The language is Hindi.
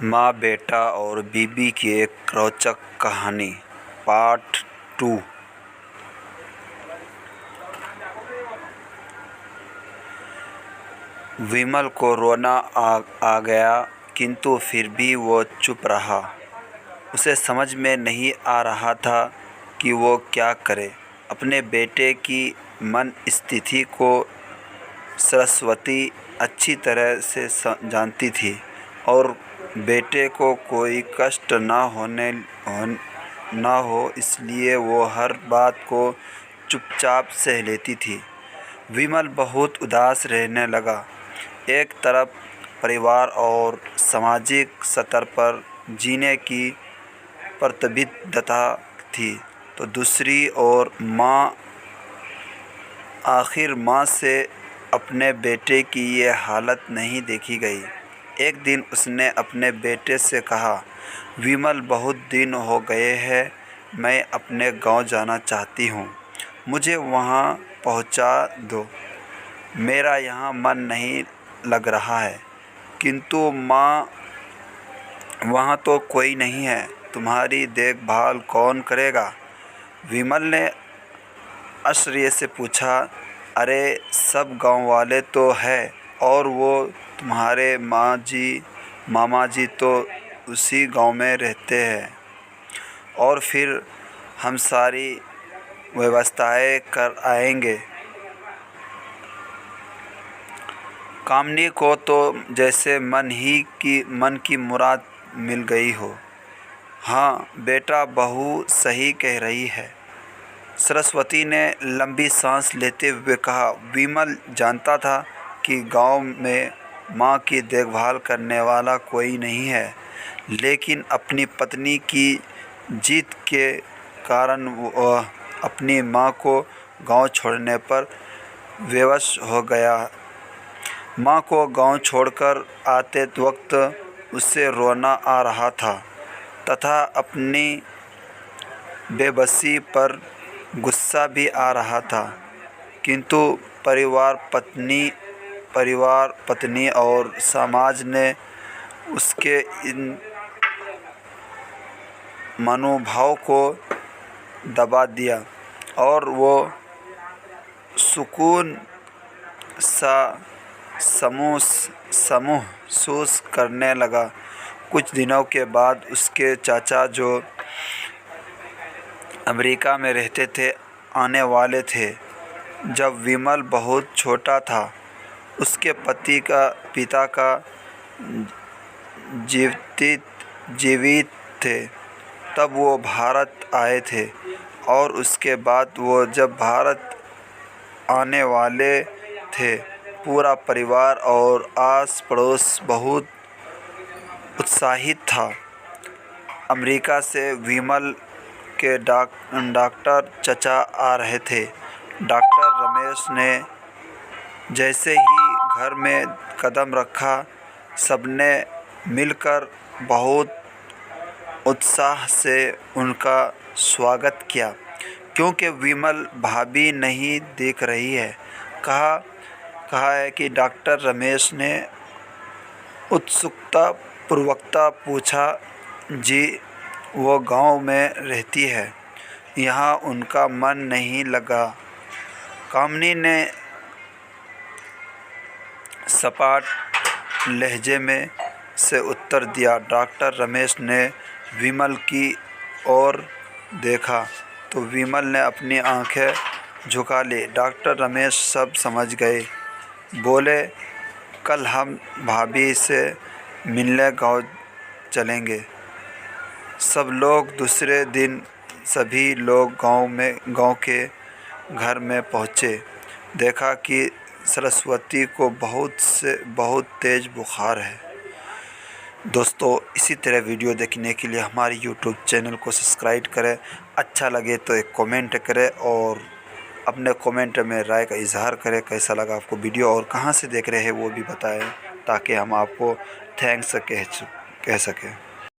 माँ, बेटा और बीबी की एक रोचक कहानी पार्ट 2। विमल को रोना आ गया, किंतु फिर भी वो चुप रहा। उसे समझ में नहीं आ रहा था कि वो क्या करे। अपने बेटे की मन स्थिति को सरस्वती अच्छी तरह से जानती थी और बेटे को कोई कष्ट ना हो इसलिए वो हर बात को चुपचाप सह लेती थी। विमल बहुत उदास रहने लगा। एक तरफ परिवार और सामाजिक स्तर पर जीने की प्रतिबद्धता थी, तो दूसरी ओर आखिर माँ से अपने बेटे की ये हालत नहीं देखी गई। एक दिन उसने अपने बेटे से कहा, विमल, बहुत दिन हो गए हैं, मैं अपने गांव जाना चाहती हूँ, मुझे वहाँ पहुँचा दो। मेरा यहाँ मन नहीं लग रहा है। किंतु माँ, वहाँ तो कोई नहीं है, तुम्हारी देखभाल कौन करेगा? विमल ने आश्चर्य से पूछा। अरे, सब गांव वाले तो हैं और वो तुम्हारे मामा जी तो उसी गांव में रहते हैं, और फिर हम सारी व्यवस्थाएं कर आएंगे। कामनी को तो जैसे मन की मुराद मिल गई हो। हाँ बेटा, बहू सही कह रही है, सरस्वती ने लंबी सांस लेते हुए कहा। विमल जानता था कि गांव में माँ की देखभाल करने वाला कोई नहीं है, लेकिन अपनी पत्नी की जिद के कारण वह अपनी माँ को गांव छोड़ने पर विवश हो गया। माँ को गांव छोड़कर आते वक्त उसे रोना आ रहा था तथा अपनी बेबसी पर गुस्सा भी आ रहा था, किंतु परिवार, पत्नी और समाज ने उसके इन मनोभाव को दबा दिया और वो सुकून सा महसूस करने लगा। कुछ दिनों के बाद उसके चाचा, जो अमेरिका में रहते थे, आने वाले थे। जब विमल बहुत छोटा था, उसके पिता का जीवित थे, तब वो भारत आए थे, और उसके बाद वो जब भारत आने वाले थे, पूरा परिवार और आस पड़ोस बहुत उत्साहित था। अमेरिका से विमल के डॉक्टर चचा आ रहे थे। डॉक्टर रमेश ने जैसे ही घर में कदम रखा, सबने मिलकर बहुत उत्साह से उनका स्वागत किया। क्योंकि विमल भाभी नहीं दिख रही है, कहा है कि डॉक्टर रमेश ने उत्सुकता पूर्वक पूछा। जी, वो गांव में रहती है, यहाँ उनका मन नहीं लगा, कामनी ने सपाट लहजे में से उत्तर दिया। डॉक्टर रमेश ने विमल की ओर देखा तो विमल ने अपनी आंखें झुका ली। डॉक्टर रमेश सब समझ गए। बोले, कल हम भाभी से मिलने गांव चलेंगे। सब लोग दूसरे दिन सभी लोग गांव के घर में पहुंचे। देखा कि सरस्वती को बहुत तेज़ बुखार है। दोस्तों, इसी तरह वीडियो देखने के लिए हमारे YouTube चैनल को सब्सक्राइब करें। अच्छा लगे तो एक कमेंट करें और अपने कमेंट में राय का इजहार करें। कैसा लगा आपको वीडियो और कहाँ से देख रहे हैं वो भी बताएं, ताकि हम आपको थैंक्स कह सकें।